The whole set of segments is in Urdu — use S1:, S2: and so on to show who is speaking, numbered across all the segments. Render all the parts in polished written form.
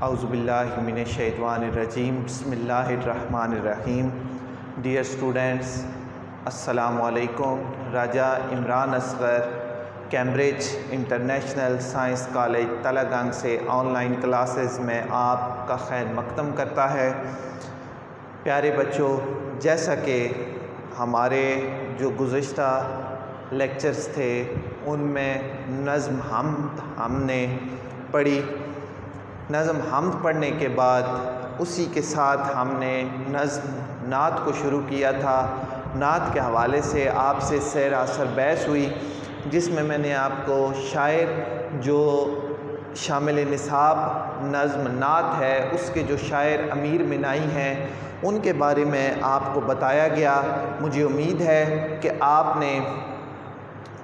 S1: اعوذ باللہ من الشیطان الرجیم بسم اللہ الرحمن الرحیم. ڈیئر اسٹوڈنٹس، السلام علیکم. Raja Imran Asghar Cambridge International Science College Talagang سے آن لائن کلاسز میں آپ کا خیر مقدم کرتا ہے. پیارے بچوں، جیسا کہ ہمارے جو گزشتہ لیکچرز تھے ان میں نظم حمد ہم نے پڑھی. نظم حمد پڑھنے کے بعد اسی کے ساتھ ہم نے نظم نعت کو شروع کیا تھا. نعت کے حوالے سے آپ سے سیر اثر بحث ہوئی، جس میں نے آپ کو شاعر جو شامل نصاب نظم نعت ہے اس کے جو شاعر امیر منائی ہیں ان کے بارے میں آپ کو بتایا گیا. مجھے امید ہے کہ آپ نے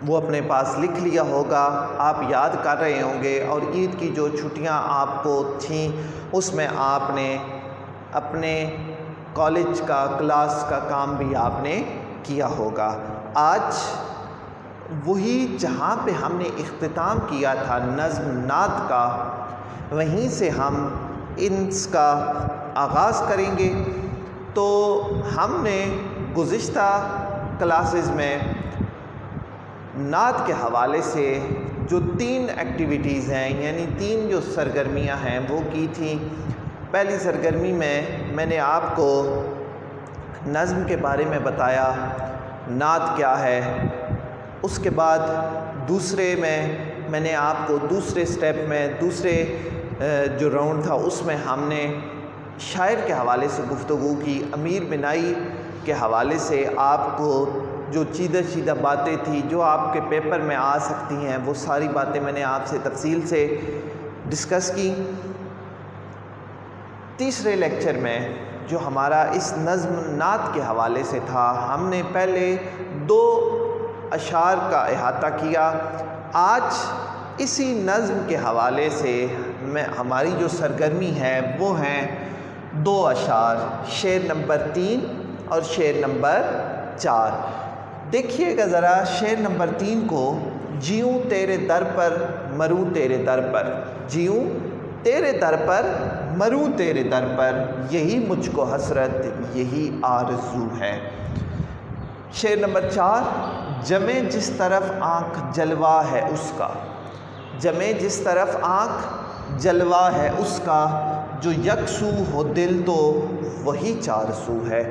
S1: وہ اپنے پاس لکھ لیا ہوگا، آپ یاد کر رہے ہوں گے، اور عید کی جو چھٹیاں آپ کو تھیں اس میں آپ نے اپنے کالج کا کلاس کا کام بھی آپ نے کیا ہوگا. آج وہی جہاں پہ ہم نے اختتام کیا تھا نظم نعت کا، وہیں سے ہم اس کا آغاز کریں گے. تو ہم نے گزشتہ کلاسز میں نعت کے حوالے سے جو 3 ایکٹیویٹیز ہیں، یعنی 3 جو سرگرمیاں ہیں وہ کی تھیں. پہلی سرگرمی میں نے آپ کو نظم کے بارے میں بتایا، نعت کیا ہے. اس کے بعد دوسرے میں نے آپ کو دوسرے سٹیپ میں دوسرے جو راؤنڈ تھا اس میں ہم نے شاعر کے حوالے سے گفتگو کی. امیر بنائی کے حوالے سے آپ کو جو چیدہ باتیں تھیں جو آپ کے پیپر میں آ سکتی ہیں وہ ساری باتیں میں نے آپ سے تفصیل سے ڈسکس کی. تیسرے لیکچر میں جو ہمارا اس نظم نعت کے حوالے سے تھا، ہم نے پہلے 2 اشعار کا احاطہ کیا. آج اسی نظم کے حوالے سے ہماری جو سرگرمی ہے وہ ہیں 2 اشعار، شعر نمبر 3 اور شعر نمبر 4. دیکھیے گا ذرا شعر نمبر 3 کو. جیوں تیرے در پر مروں تیرے در پر، جیوں تیرے در پر مروں تیرے در پر، یہی مجھ کو حسرت یہی آرزو ہے. شعر نمبر 4. جمے جس طرف آنکھ جلوہ ہے اس کا، جمے جس طرف آنکھ جلوہ ہے اس کا، جو یکسو ہو دل تو وہی 4 سو ہے.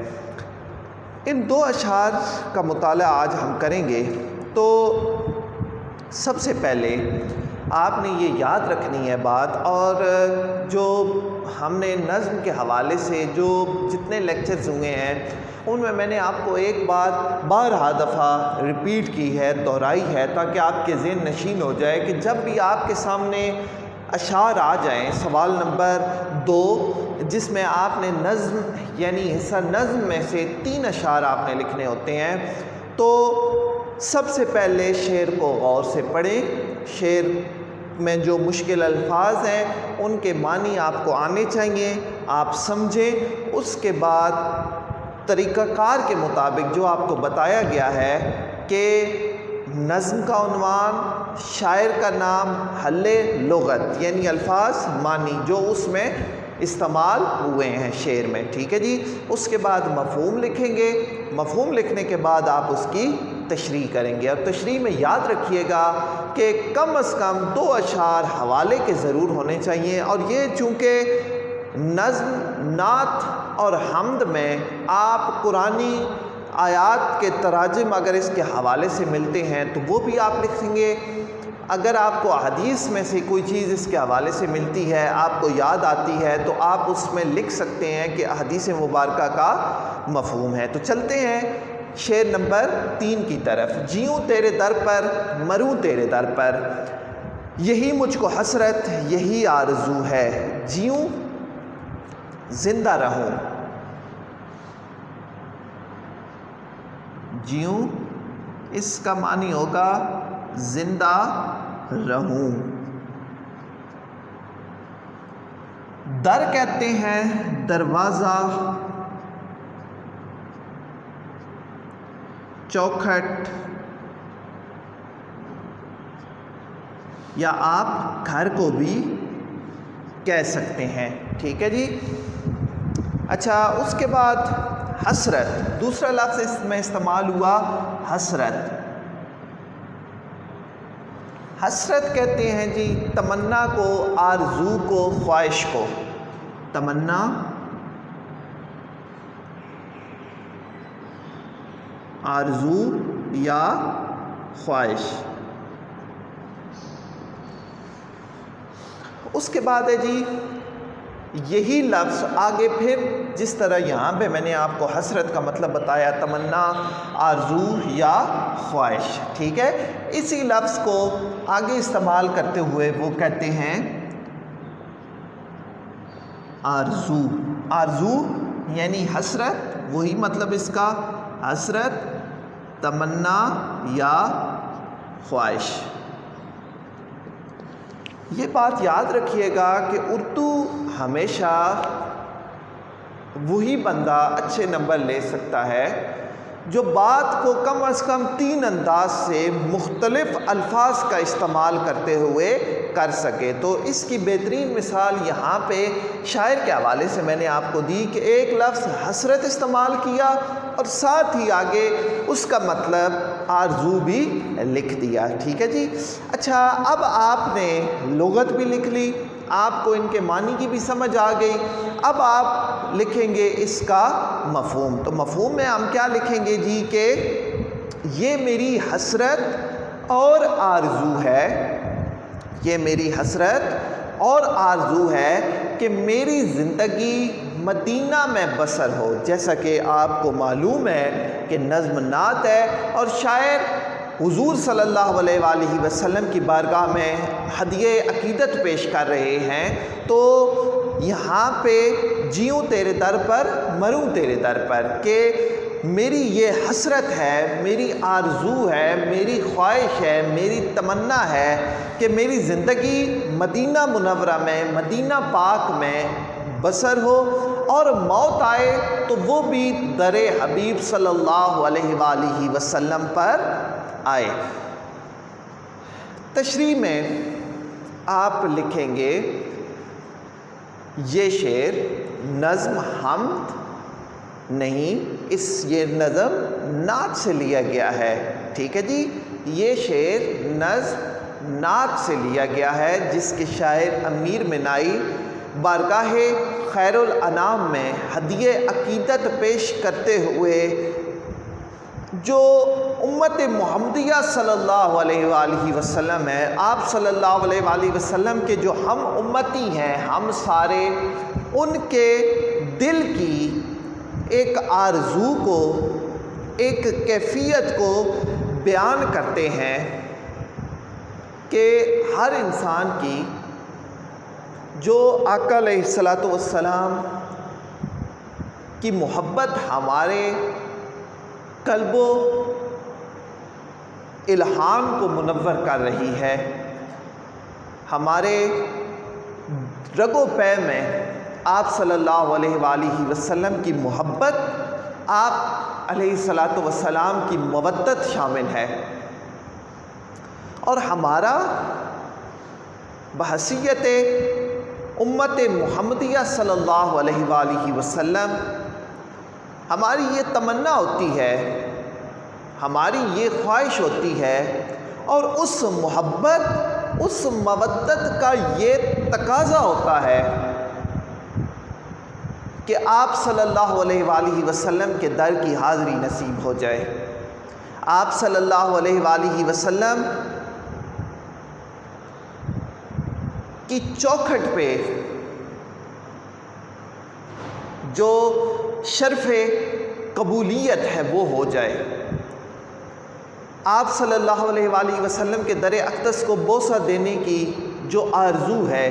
S1: ان 2 اشعار کا مطالعہ آج ہم کریں گے. تو سب سے پہلے آپ نے یہ یاد رکھنی ہے بات، اور جو ہم نے نظم کے حوالے سے جو جتنے لیکچرز ہوئے ہیں ان میں نے آپ کو ایک بات بارہا دفعہ ریپیٹ کی ہے، دہرائی ہے، تاکہ آپ کے ذہن نشین ہو جائے کہ جب بھی آپ کے سامنے اشعار آ جائیں. سوال نمبر 2 جس میں آپ نے نظم یعنی حصہ نظم میں سے 3 اشعار آپ نے لکھنے ہوتے ہیں، تو سب سے پہلے شعر کو غور سے پڑھیں. شعر میں جو مشکل الفاظ ہیں ان کے معنی آپ کو آنے چاہیے، آپ سمجھیں. اس کے بعد طریقہ کار کے مطابق جو آپ کو بتایا گیا ہے کہ نظم کا عنوان، شاعر کا نام، حل لغت یعنی الفاظ معنی جو اس میں استعمال ہوئے ہیں شعر میں، ٹھیک ہے جی. اس کے بعد مفہوم لکھیں گے. مفہوم لکھنے کے بعد آپ اس کی تشریح کریں گے، اور تشریح میں یاد رکھیے گا کہ کم از کم 2 اشعار حوالے کے ضرور ہونے چاہیے. اور یہ چونکہ نظم نعت اور حمد میں آپ قرآنی آیات کے تراجم اگر اس کے حوالے سے ملتے ہیں تو وہ بھی آپ لکھیں گے. اگر آپ کو حدیث میں سے کوئی چیز اس کے حوالے سے ملتی ہے، آپ کو یاد آتی ہے، تو آپ اس میں لکھ سکتے ہیں کہ حدیث مبارکہ کا مفہوم ہے. تو چلتے ہیں شعر نمبر 3 کی طرف. جیوں تیرے در پر مروں تیرے در پر، یہی مجھ کو حسرت یہی آرزو ہے. جیوں زندہ رہوں، جیوں اس کا معنی ہوگا زندہ رہوں. در کہتے ہیں دروازہ، چوکھٹ، یا آپ گھر کو بھی کہہ سکتے ہیں، ٹھیک ہے جی۔ اچھا، اس کے بعد حسرت، دوسرا لفظ اس میں استعمال ہوا حسرت۔ حسرت کہتے ہیں جی تمنا کو، آرزو کو، خواہش کو۔ تمنا، آرزو یا خواہش۔ اس کے بعد ہے جی یہی لفظ آگے پھر جس طرح یہاں پہ میں نے آپ کو حسرت کا مطلب بتایا، تمنا، آرزو یا خواہش، ٹھیک ہے، اسی لفظ کو آگے استعمال کرتے ہوئے وہ کہتے ہیں آرزو۔ آرزو یعنی حسرت، وہی مطلب اس کا، حسرت، تمنا یا خواہش۔ یہ بات یاد رکھیے گا کہ اردو ہمیشہ وہی بندہ اچھے نمبر لے سکتا ہے جو بات کو کم از کم 3 انداز سے مختلف الفاظ کا استعمال کرتے ہوئے کر سکے۔ تو اس کی بہترین مثال یہاں پہ شاعر کے حوالے سے میں نے آپ کو دی کہ ایک لفظ حسرت استعمال کیا اور ساتھ ہی آگے اس کا مطلب آرزو بھی لکھ دیا، ٹھیک ہے جی۔ اچھا، اب آپ نے لغت بھی لکھ لی، آپ کو ان کے معنی کی بھی سمجھ آ گئی، اب آپ لکھیں گے اس کا مفہوم۔ تو مفہوم میں ہم کیا لکھیں گے جی کہ یہ میری حسرت اور آرزو ہے، یہ میری حسرت اور آرزو ہے کہ میری زندگی مدینہ میں بسر ہو۔ جیسا کہ آپ کو معلوم ہے کہ نظم نعت ہے اور شاعر حضور صلی اللہ علیہ وآلہ وسلم کی بارگاہ میں ہدیہ عقیدت پیش کر رہے ہیں، تو یہاں پہ جیوں تیرے در پر مروں تیرے در پر، کہ میری یہ حسرت ہے، میری آرزو ہے، میری خواہش ہے، میری تمنا ہے کہ میری زندگی مدینہ منورہ میں، مدینہ پاک میں بسر ہو، اور موت آئے تو وہ بھی در حبیب صلی اللہ علیہ وآلہ وسلم پر آئے۔ تشریح میں آپ لکھیں گے یہ شعر نظم حمد نہیں، یہ نظم نعت سے لیا گیا ہے، ٹھیک ہے جی۔ یہ شعر نظم نعت سے لیا گیا ہے جس کے شاعر امیر منائی بارگاہ خیر الانام میں ہدیہ عقیدت پیش کرتے ہوئے جو امت محمدیہ صلی اللہ علیہ وآلہ وسلم ہے، آپ صلی اللہ علیہ وآلہ وسلم کے جو ہم امتی ہیں، ہم سارے، ان کے دل کی ایک آرزو کو، ایک کیفیت کو بیان کرتے ہیں کہ ہر انسان کی جو آقا علیہ الصلاۃ والسلام کی محبت ہمارے قلب و الہام کو منور کر رہی ہے، ہمارے رگ و پے میں آپ صلی اللہ علیہ وآلہ وسلم کی محبت، آپ علیہ الصلاۃ والسلام کی مودت شامل ہے، اور ہمارا بحیثیت امت محمدیہ صلی اللہ علیہ وآلہ وسلم ہماری یہ تمنا ہوتی ہے، ہماری یہ خواہش ہوتی ہے، اور اس محبت، اس مودت کا یہ تقاضا ہوتا ہے کہ آپ صلی اللہ علیہ وآلہ وسلم کے در کی حاضری نصیب ہو جائے، آپ صلی اللہ علیہ وآلہ وسلم کی چوکھٹ پہ جو شرف قبولیت ہے وہ ہو جائے، آپ صلی اللہ علیہ وآلہ وسلم کے در اقدس کو بوسہ دینے کی جو آرزو ہے،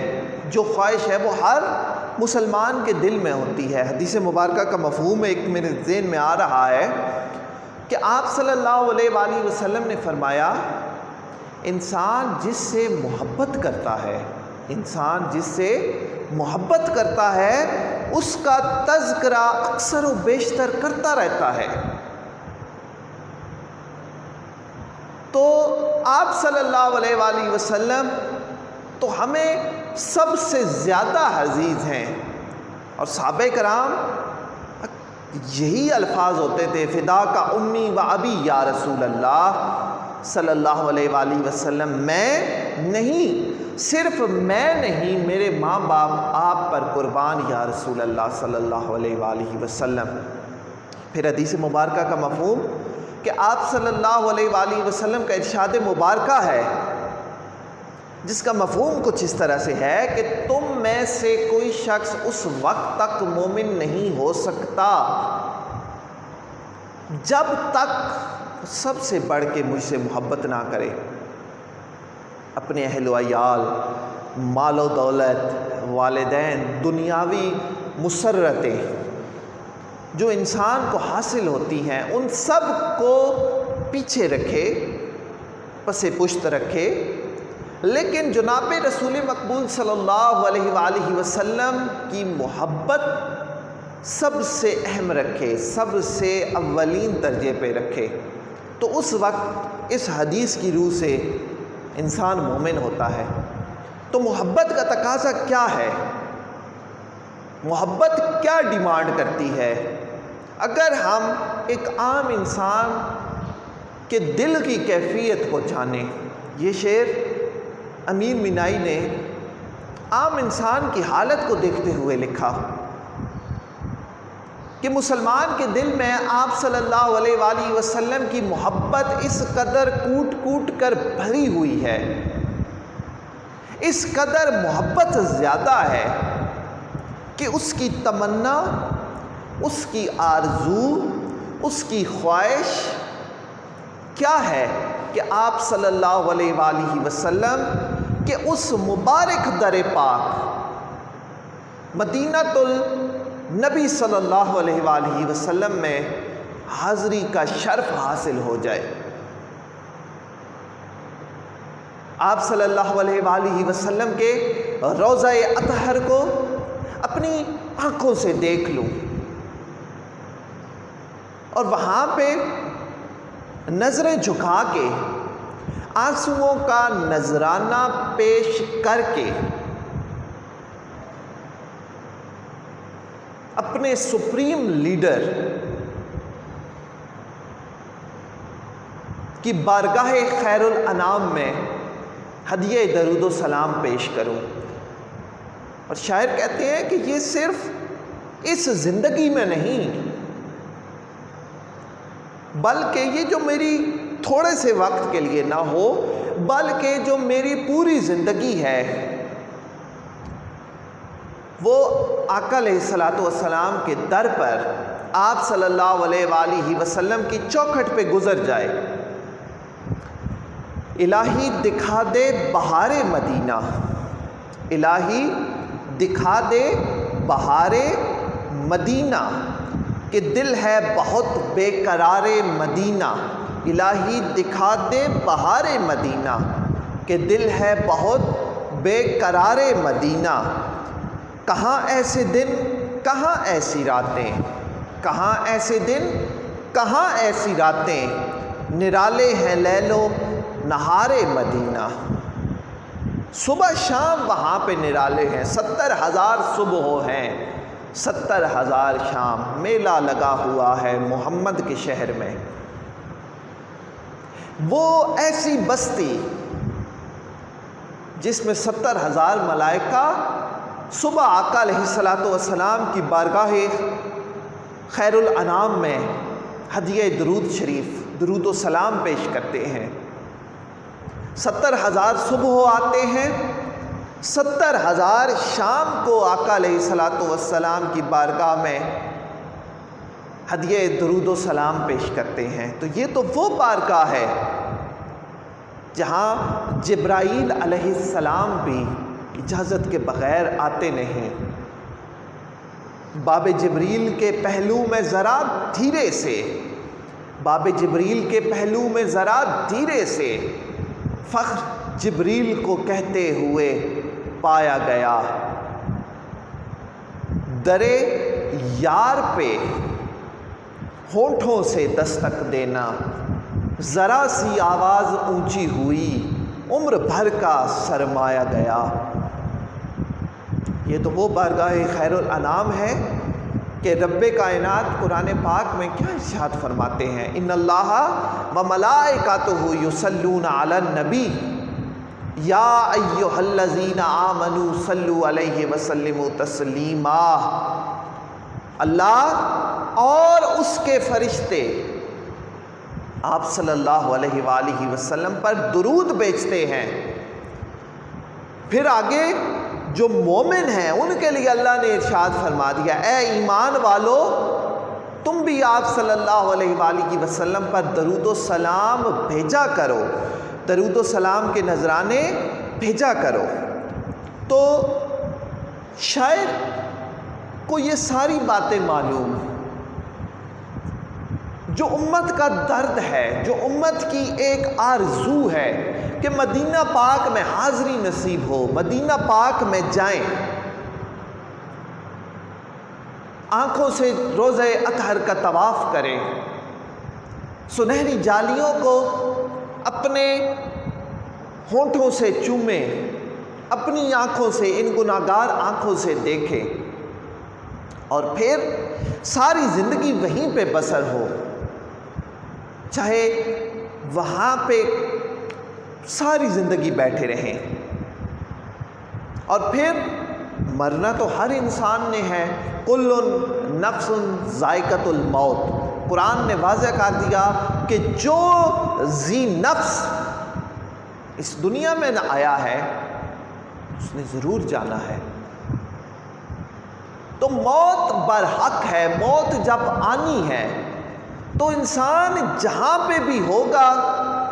S1: جو خواہش ہے، وہ ہر مسلمان کے دل میں ہوتی ہے۔ حدیث مبارکہ کا مفہوم ایک میرے ذہن میں آ رہا ہے کہ آپ صلی اللہ علیہ وآلہ وسلم نے فرمایا، انسان جس سے محبت کرتا ہے، انسان جس سے محبت کرتا ہے، اس کا تذکرہ اکثر و بیشتر کرتا رہتا ہے۔ تو آپ صلی اللہ علیہ وآلہ وسلم تو ہمیں سب سے زیادہ عزیز ہیں۔ اور صحابہ کرام یہی الفاظ ہوتے تھے، فدا کا امی و ابی یا رسول اللہ صلی اللہ علیہ وآلہ وسلم، میں نہیں، صرف میں نہیں، میرے ماں باپ آپ پر قربان یا رسول اللہ صلی اللہ علیہ وآلہ وسلم۔ پھر حدیث مبارکہ کا مفہوم کہ آپ صلی اللہ علیہ وآلہ وسلم کا ارشاد مبارکہ ہے، جس کا مفہوم کچھ اس طرح سے ہے کہ تم میں سے کوئی شخص اس وقت تک مومن نہیں ہو سکتا جب تک سب سے بڑھ کے مجھ سے محبت نہ کرے، اپنے اہل و عیال، مال و دولت، والدین، دنیاوی مسرتیں جو انسان کو حاصل ہوتی ہیں، ان سب کو پیچھے رکھے، پس پشت رکھے، لیکن جناب رسول مقبول صلی اللہ علیہ وآلہ وسلم کی محبت سب سے اہم رکھے، سب سے اولین درجے پہ رکھے، تو اس وقت اس حدیث کی روح سے انسان مومن ہوتا ہے۔ تو محبت کا تقاضا کیا ہے؟ محبت کیا ڈیمانڈ کرتی ہے؟ اگر ہم ایک عام انسان کے دل کی کیفیت کو جانیں، یہ شعر امیر مینائی نے عام انسان کی حالت کو دیکھتے ہوئے لکھا کہ مسلمان کے دل میں آپ صلی اللہ علیہ وآلہ وسلم کی محبت اس قدر کوٹ کوٹ کر بھری ہوئی ہے، اس قدر محبت زیادہ ہے کہ اس کی تمنا، اس کی آرزو، اس کی خواہش کیا ہے کہ آپ صلی اللہ علیہ وآلہ وسلم کہ اس مبارک در پاک مدینہ النبی صلی اللہ علیہ وآلہ وسلم میں حاضری کا شرف حاصل ہو جائے۔ آپ صلی اللہ علیہ وآلہ وسلم کے روضہ اطہر کو اپنی آنکھوں سے دیکھ لوں اور وہاں پہ نظریں جھکا کے آنسوؤں کا نذرانہ پیش کر کے اپنے سپریم لیڈر کی بارگاہ خیر الانام میں ہدیہ درود و سلام پیش کروں۔ اور شاعر کہتے ہیں کہ یہ صرف اس زندگی میں نہیں، بلکہ یہ جو میری تھوڑے سے وقت کے لیے نہ ہو، بلکہ جو میری پوری زندگی ہے، وہ آقا علیہ الصلوۃ والسلام کے در پر آپ صلی اللہ علیہ وآلہ وسلم کی چوکھٹ پہ گزر جائے۔ الہی دکھا دے بہار مدینہ، الہی دکھا دے بہار مدینہ کہ دل ہے بہت بے قرار مدینہ، الہی دکھا دے بہار مدینہ کہ دل ہے بہت بے قرار مدینہ۔ کہاں ایسے دن، کہاں ایسی راتیں، کہاں ایسے دن، کہاں ایسی راتیں، نرالے ہیں لیل و نہار مدینہ۔ صبح شام وہاں پہ نرالے ہیں، 70,000 صبح ہیں، 70,000 شام، میلہ لگا ہوا ہے محمد کے شہر میں۔ وہ ایسی بستی جس میں 70,000 ملائکہ صبح آقا علیہ الصلوۃ والسلام کی بارگاہ خیر الانام میں ہدیہ درود شریف، درود و سلام پیش کرتے ہیں۔ 70,000 صبح آتے ہیں، 70,000 شام کو آقا علیہ الصلوۃ والسلام کی بارگاہ میں ہدیہ درود و سلام پیش کرتے ہیں۔ تو یہ تو وہ بارگاہ ہے جہاں جبرائیل علیہ السلام بھی اجازت کے بغیر آتے نہیں۔ باب جبریل کے پہلو میں ذرا دھیرے سے، باب جبریل کے پہلو میں ذرا دھیرے سے فخر جبریل کو کہتے ہوئے پایا گیا، درے یار پہ ہونٹوں سے دستک دینا، ذرا سی آواز اونچی ہوئی، عمر بھر کا سرمایا گیا۔ یہ تو وہ بارگاہ خیر الانام ہے کہ رب کائنات قرآن پاک میں کیا ارشاد فرماتے ہیں، ان اللہ و ملائکتہ یصلون علی النبی یا ایھا الذین آمنوا صلوا علیہ وسلموا تسلیما۔ اللہ اور اس کے فرشتے آپ صلی اللہ علیہ وآلہ وسلم پر درود بھیجتے ہیں۔ پھر آگے جو مومن ہیں ان کے لیے اللہ نے ارشاد فرما دیا، اے ایمان والو تم بھی آپ صلی اللہ علیہ وآلہ وسلم پر درود و سلام بھیجا کرو، درود و سلام کے نذرانے بھیجا کرو۔ تو شاعر کو یہ ساری باتیں معلوم، جو امت کا درد ہے، جو امت کی ایک آرزو ہے کہ مدینہ پاک میں حاضری نصیب ہو، مدینہ پاک میں جائیں، آنکھوں سے روضہ اطہر کا طواف کریں، سنہری جالیوں کو اپنے ہونٹوں سے چومیں، اپنی آنکھوں سے، ان گناہگار آنکھوں سے دیکھیں، اور پھر ساری زندگی وہیں پہ بسر ہو، چاہے وہاں پہ ساری زندگی بیٹھے رہیں۔ اور پھر مرنا تو ہر انسان نے ہے، کل نفس ذائقۃ الموت۔ قرآن نے واضح کر دیا کہ جو ذی نفس اس دنیا میں نہ آیا ہے اس نے ضرور جانا ہے۔ تو موت برحق ہے، موت جب آنی ہے تو انسان جہاں پہ بھی ہوگا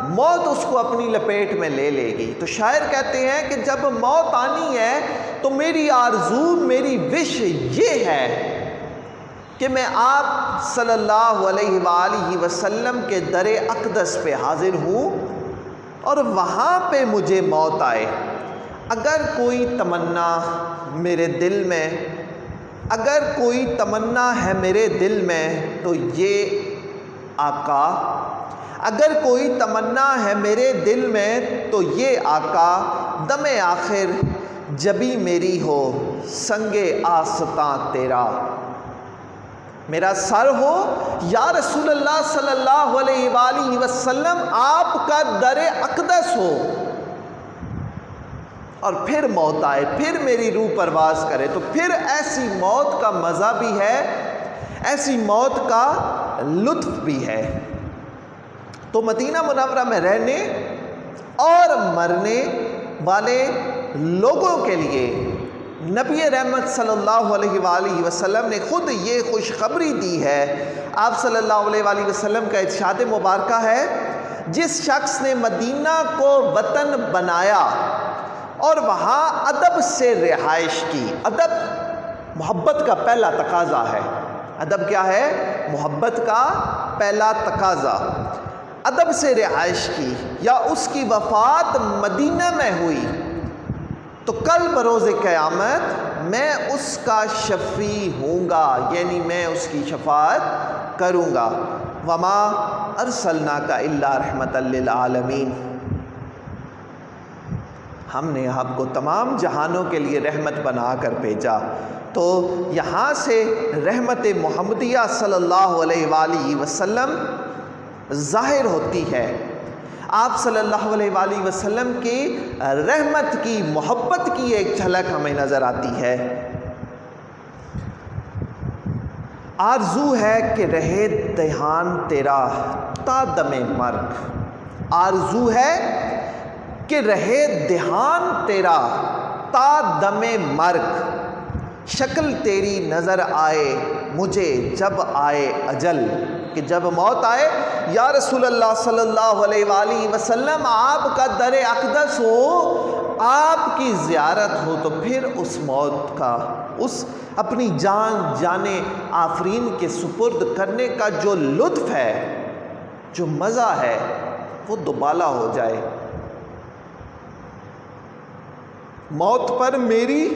S1: موت اس کو اپنی لپیٹ میں لے لے گی۔ تو شاعر کہتے ہیں کہ جب موت آنی ہے تو میری آرزو، میری وش یہ ہے کہ میں آپ صلی اللہ علیہ وآلہ وسلم کے در اقدس پہ حاضر ہوں اور وہاں پہ مجھے موت آئے۔ اگر کوئی تمنا میرے دل میں، اگر کوئی تمنا ہے میرے دل میں تو یہ آقا، اگر کوئی تمنا ہے میرے دل میں تو یہ آقا، دم آخر جبی میری ہو سنگ آستاں تیرا، میرا سر ہو یا رسول اللہ صلی اللہ علیہ وآلہ وسلم آپ کا در اقدس ہو، اور پھر موت آئے، پھر میری روح پرواز کرے۔ تو پھر ایسی موت کا مزہ بھی ہے، ایسی موت کا لطف بھی ہے۔ تو مدینہ منورہ میں رہنے اور مرنے والے لوگوں کے لیے نبی رحمت صلی اللہ علیہ وآلہ وسلم نے خود یہ خوشخبری دی ہے۔ آپ صلی اللہ علیہ وآلہ وسلم کا ارشاد مبارکہ ہے، جس شخص نے مدینہ کو وطن بنایا اور وہاں ادب سے رہائش کی، ادب محبت کا پہلا تقاضا ہے۔ ادب کیا ہے؟ محبت کا پہلا تقاضا۔ ادب سے رہائش کی یا اس کی وفات مدینہ میں ہوئی تو کل بروز قیامت میں اس کا شفیع ہوں گا، یعنی میں اس کی شفاعت کروں گا۔ وما ارسلناک الا رحمۃ للعالمین، ہم نے آپ کو تمام جہانوں کے لیے رحمت بنا کر بھیجا۔ تو یہاں سے رحمت محمدیہ صلی اللہ علیہ وآلہ وسلم ظاہر ہوتی ہے۔ آپ صلی اللہ علیہ وآلہ وسلم کی رحمت کی، محبت کی ایک جھلک ہمیں نظر آتی ہے۔ آرزو ہے کہ رہے دھیان تیرا تا دم مرگ، آرزو ہے کہ رہے دھیان تیرا تا دم مرگ، شکل تیری نظر آئے مجھے جب آئے اجل، کہ جب موت آئے یا رسول اللہ صلی اللہ علیہ وآلہ وسلم آپ کا در اقدس ہو، آپ کی زیارت ہو، تو پھر اس موت کا، اس اپنی جان آفرین کے سپرد کرنے کا جو لطف ہے، جو مزہ ہے، وہ دوبالا ہو جائے۔ موت پر میری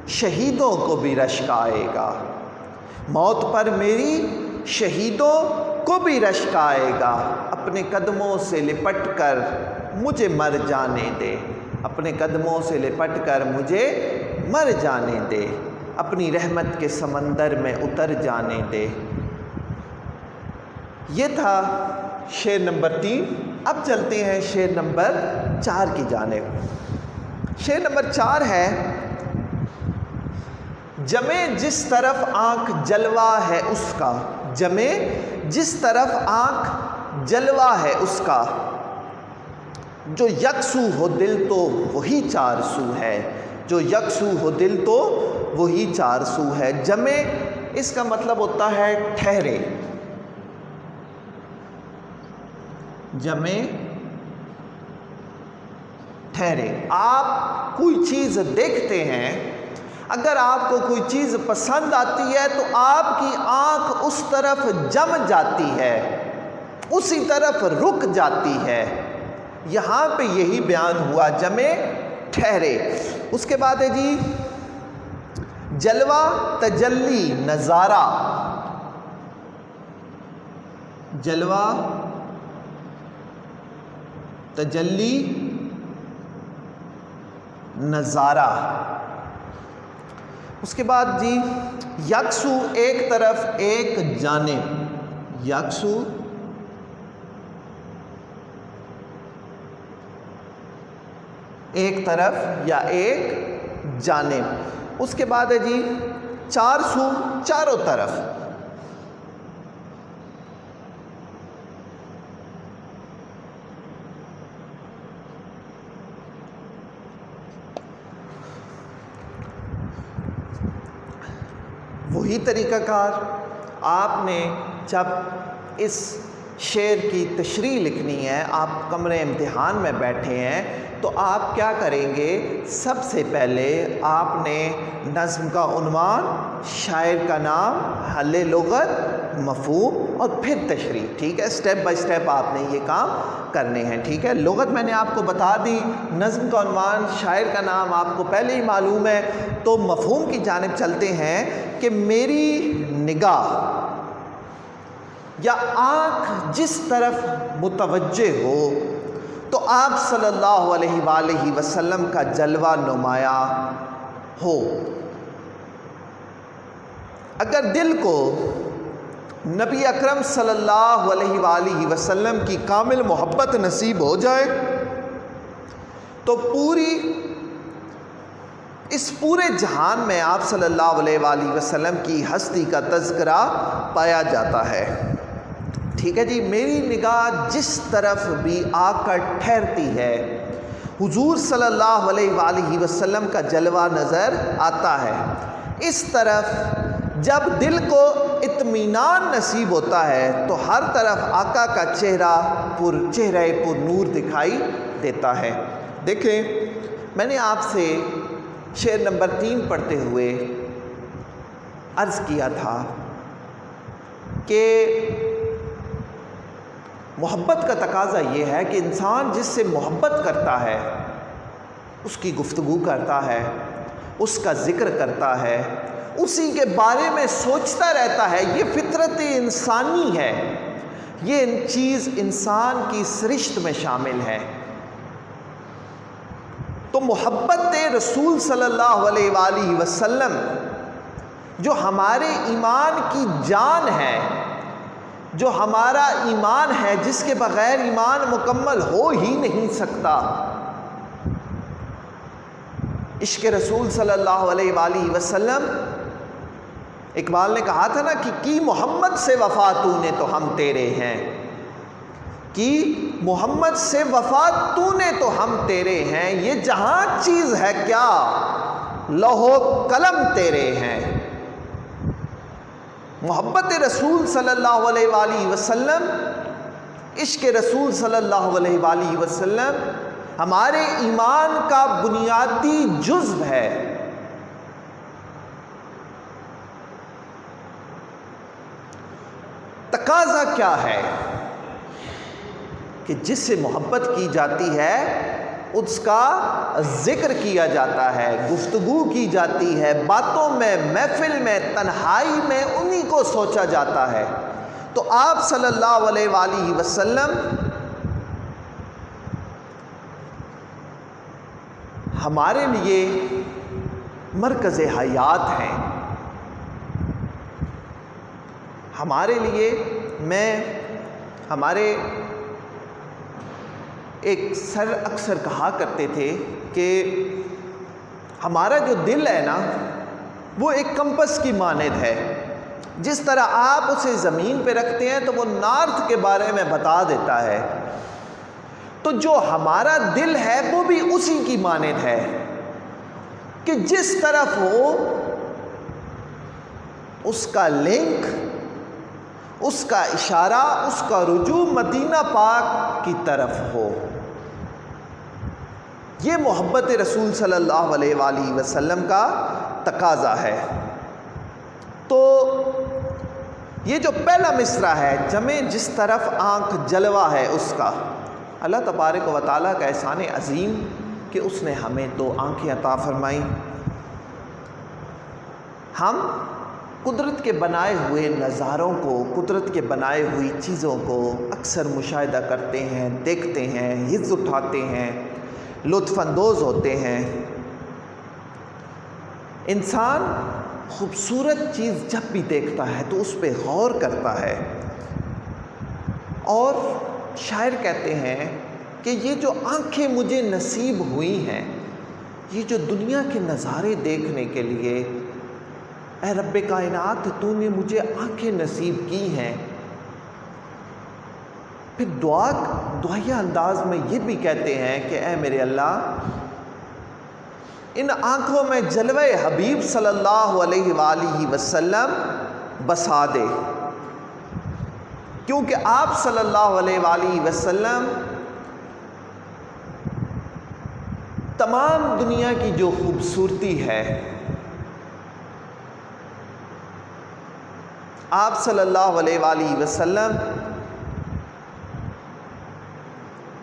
S1: شہیدوں کو بھی رشک آئے گا، موت پر میری شہیدوں کو بھی رشک آئے گا، اپنے قدموں سے لپٹ کر مجھے مر جانے دے، اپنے قدموں سے لپٹ کر مجھے مر جانے دے، اپنی رحمت کے سمندر میں اتر جانے دے۔ یہ تھا شعر نمبر 3۔ اب چلتے ہیں شعر نمبر 4 کی جانب۔ شعر نمبر 4 ہے: جمے جس طرف آنکھ جلوہ ہے اس کا، جمے جس طرف آنکھ جلوہ ہے اس کا، جو یکسو ہو دل تو وہی چار سو ہے، جو یکسو ہو دل تو وہی چار سو ہے۔ جمے اس کا مطلب ہوتا ہے ٹھہرے، جمے ٹھہرے۔ آپ کوئی چیز دیکھتے ہیں، اگر آپ کو کوئی چیز پسند آتی ہے تو آپ کی آنکھ اس طرف جم جاتی ہے، اسی طرف رک جاتی ہے۔ یہاں پہ یہی بیان ہوا، جمے ٹھہرے۔ اس کے بعد ہے جی جلوہ تجلی نظارہ، جلوہ تجلی نظارہ۔ اس کے بعد جی یکسو ایک طرف ایک جانب، یکسو ایک طرف یا ایک جانب۔ اس کے بعد ہے جی چار سو چاروں طرف، وہی طریقہ کار آپ نے جب اس شعر کی تشریح لکھنی ہے، آپ کمرے امتحان میں بیٹھے ہیں تو آپ کیا کریں گے؟ سب سے پہلے آپ نے نظم کا عنوان، شاعر کا نام، حل لغت، مفہوم اور پھر تشریح، ٹھیک ہے؟ سٹیپ بائی سٹیپ آپ نے یہ کام کرنے ہیں، ٹھیک ہے؟ لغت میں نے آپ کو بتا دی، نظم کا عنوان، شاعر کا نام آپ کو پہلے ہی معلوم ہے۔ تو مفہوم کی جانب چلتے ہیں کہ میری نگاہ یا آنکھ جس طرف متوجہ ہو تو آپ صلی اللہ علیہ وآلہ وسلم کا جلوہ نمایاں ہو۔ اگر دل کو نبی اکرم صلی اللہ علیہ وآلہ وسلم کی کامل محبت نصیب ہو جائے تو اس پورے جہان میں آپ صلی اللہ علیہ وآلہ وسلم کی ہستی کا تذکرہ پایا جاتا ہے، ٹھیک ہے جی؟ میری نگاہ جس طرف بھی آ کر ٹھہرتی ہے حضور صلی اللہ علیہ وآلہ وسلم کا جلوہ نظر آتا ہے۔ اس طرف جب دل کو اطمینان نصیب ہوتا ہے تو ہر طرف آقا کا چہرہ پر نور دکھائی دیتا ہے۔ دیکھیں، میں نے آپ سے شعر نمبر 3 پڑھتے ہوئے عرض کیا تھا کہ محبت کا تقاضا یہ ہے کہ انسان جس سے محبت کرتا ہے اس کی گفتگو کرتا ہے، اس کا ذکر کرتا ہے، اسی کے بارے میں سوچتا رہتا ہے۔ یہ فطرت انسانی ہے، یہ چیز انسان کی سرشت میں شامل ہے۔ تو محبت رسول صلی اللہ علیہ وآلہ وسلم جو ہمارے ایمان کی جان ہے، جو ہمارا ایمان ہے، جس کے بغیر ایمان مکمل ہو ہی نہیں سکتا۔ عشق رسول صلی اللہ علیہ وآلہ وسلم، اقبال نے کہا تھا نا کہ کی محمد سے وفا تو نے تو ہم تیرے ہیں، کی محمد سے وفا تو نے تو ہم تیرے ہیں، یہ جہاں چیز ہے کیا لوح و قلم تیرے ہیں۔ محبت رسول صلی اللہ علیہ وآلہ وسلم، عشق رسول صلی اللہ علیہ وآلہ وسلم ہمارے ایمان کا بنیادی جزو ہے۔ تقاضا کیا ہے کہ جس سے محبت کی جاتی ہے اس کا ذکر کیا جاتا ہے، گفتگو کی جاتی ہے، باتوں میں، محفل میں، تنہائی میں انہی کو سوچا جاتا ہے۔ تو آپ صلی اللہ علیہ وآلہ وسلم ہمارے لیے مرکز حیات ہیں۔ ہمارے لیے ہمارے ایک سر اکثر کہا کرتے تھے کہ ہمارا جو دل ہے نا وہ ایک کمپس کی مانند ہے، جس طرح آپ اسے زمین پہ رکھتے ہیں تو وہ نارتھ کے بارے میں بتا دیتا ہے، تو جو ہمارا دل ہے وہ بھی اسی کی مانند ہے کہ جس طرف ہو اس کا لنک، اس کا اشارہ، اس کا رجوع مدینہ پاک کی طرف ہو۔ یہ محبت رسول صلی اللہ علیہ وآلہ وسلم کا تقاضا ہے۔ تو یہ جو پہلا مصرع ہے، جمع جس طرف آنکھ جلوہ ہے اس کا، اللہ تبارک و تعالیٰ کا احسان عظیم کہ اس نے ہمیں دو آنکھیں عطا فرمائیں۔ ہم قدرت کے بنائے ہوئے نظاروں کو، قدرت کے بنائے ہوئی چیزوں کو اکثر مشاہدہ کرتے ہیں، دیکھتے ہیں، حظ اٹھاتے ہیں، لطف اندوز ہوتے ہیں۔ انسان خوبصورت چیز جب بھی دیکھتا ہے تو اس پہ غور کرتا ہے، اور شاعر کہتے ہیں کہ یہ جو آنکھیں مجھے نصیب ہوئی ہیں، یہ جو دنیا کے نظارے دیکھنے کے لیے اے رب کائنات تو نے مجھے آنکھیں نصیب کی ہیں۔ پھر دعائیہ انداز میں یہ بھی کہتے ہیں کہ اے میرے اللہ، ان آنکھوں میں جلوہ حبیب صلی اللہ علیہ وآلہ وسلم بسا دے، کیونکہ آپ صلی اللہ علیہ وآلہ وسلم تمام دنیا کی جو خوبصورتی ہے، آپ صلی اللہ علیہ وآلہ وسلم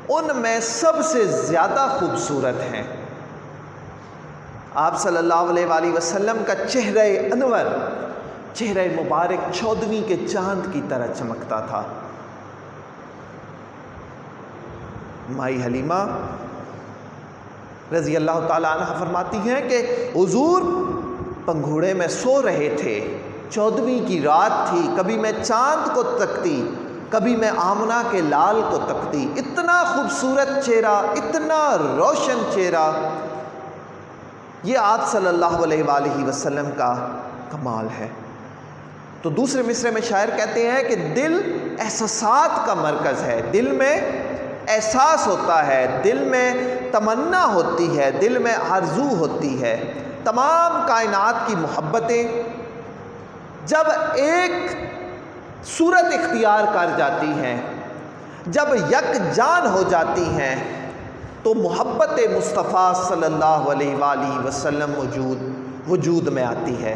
S1: ان میں سب سے زیادہ خوبصورت ہیں۔ آپ صلی اللہ علیہ وآلہ وسلم کا چہرہ انور، چہرہ مبارک 14ویں کے چاند کی طرح چمکتا تھا۔ مائی حلیمہ رضی اللہ تعالیٰ عنہ فرماتی ہیں کہ حضور پنگھوڑے میں سو رہے تھے، 14ویں کی رات تھی، کبھی میں چاند کو تکتی، کبھی میں آمنہ کے لال کو تکتی، اتنا خوبصورت چہرہ، اتنا روشن چہرہ، یہ آپ صلی اللہ علیہ وآلہ وسلم کا کمال ہے۔ تو دوسرے مصرعے میں شاعر کہتے ہیں کہ دل احساسات کا مرکز ہے، دل میں احساس ہوتا ہے، دل میں تمنا ہوتی ہے، دل میں آرزو ہوتی ہے۔ تمام کائنات کی محبتیں جب ایک صورت اختیار کر جاتی ہیں، جب یک جان ہو جاتی ہیں، تو محبت مصطفیٰ صلی اللہ علیہ وآلہ وسلم وجود میں آتی ہے۔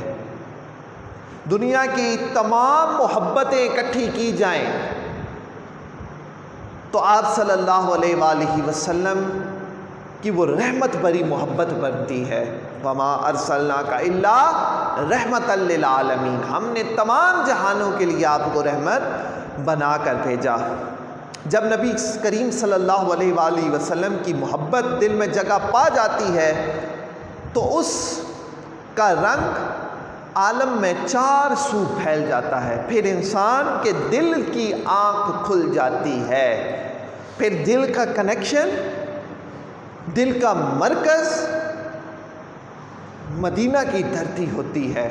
S1: دنیا کی تمام محبتیں اکٹھی کی جائیں تو آپ صلی اللہ علیہ وآلہ وسلم کی وہ رحمت بری محبت بنتی ہے۔ وَمَا أَرْسَلْنَاكَ إِلَّا رَحْمَةً لِّلْعَالَمِينَ، ہم نے تمام جہانوں کے لیے آپ کو رحمت بنا کر بھیجا۔ جب نبی کریم صلی اللہ علیہ وآلہ وسلم کی محبت دل میں جگہ پا جاتی ہے تو اس کا رنگ عالم میں چار سو پھیل جاتا ہے، پھر انسان کے دل کی آنکھ کھل جاتی ہے، پھر دل کا کنیکشن، دل کا مرکز مدینہ کی دھرتی ہوتی ہے،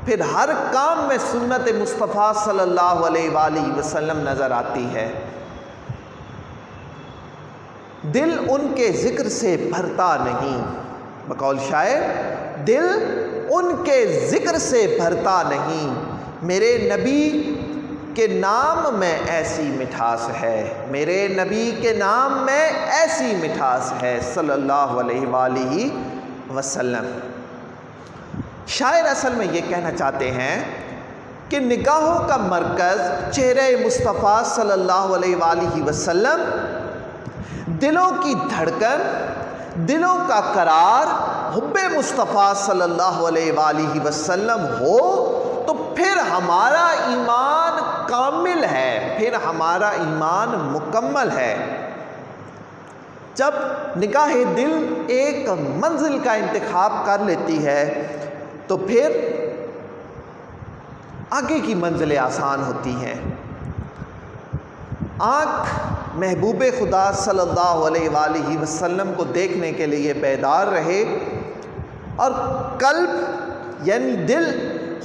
S1: پھر ہر کام میں سنت مصطفیٰ صلی اللہ علیہ وآلہ وسلم نظر آتی ہے۔ دل ان کے ذکر سے بھرتا نہیں، بقول شاعر، دل ان کے ذکر سے بھرتا نہیں، میرے نبی کے نام میں ایسی مٹھاس ہے، میرے نبی کے نام میں ایسی مٹھاس ہے صلی اللہ علیہ وآلہ وسلم۔ شاعر اصل میں یہ کہنا چاہتے ہیں کہ نگاہوں کا مرکز چہرہ مصطفیٰ صلی اللہ علیہ وآلہ وسلم، دلوں کی دھڑکن، دلوں کا قرار حب مصطفیٰ صلی اللہ علیہ وآلہ وسلم ہو تو پھر ہمارا ایمان کامل ہے، پھر ہمارا ایمان مکمل ہے۔ جب نگاہ دل ایک منزل کا انتخاب کر لیتی ہے تو پھر آگے کی منزلیں آسان ہوتی ہیں۔ آنکھ محبوب خدا صلی اللہ علیہ وآلہ وسلم کو دیکھنے کے لیے بیدار رہے اور قلب یعنی دل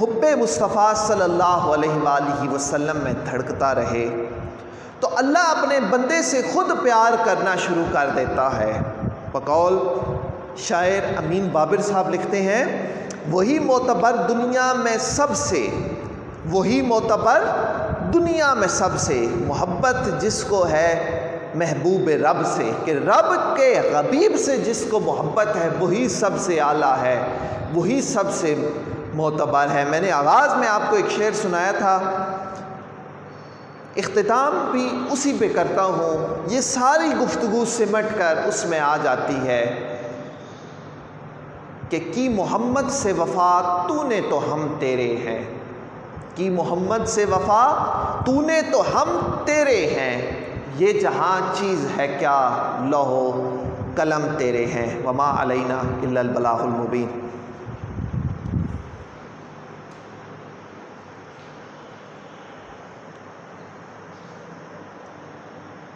S1: حب مصطفیٰ صلی اللہ علیہ وآلہ وسلم میں دھڑکتا رہے تو اللہ اپنے بندے سے خود پیار کرنا شروع کر دیتا ہے۔ بقول شاعر امین بابر صاحب لکھتے ہیں، وہی معتبر دنیا میں سب سے محبت جس کو ہے محبوب رب سے، کہ رب کے حبیب سے جس کو محبت ہے وہی سب سے اعلیٰ ہے، وہی سب سے معتبر ہے۔ میں نے آغاز میں آپ کو ایک شعر سنایا تھا، اختتام بھی اسی پہ کرتا ہوں، یہ ساری گفتگو سمٹ کر اس میں آ جاتی ہے کہ کی محمد سے وفا تو نے تو ہم تیرے ہیں، کی محمد سے وفا تو نے تو ہم تیرے ہیں، یہ جہاں چیز ہے کیا لوح و قلم تیرے ہیں، وما علینا الا البلاغ المبین۔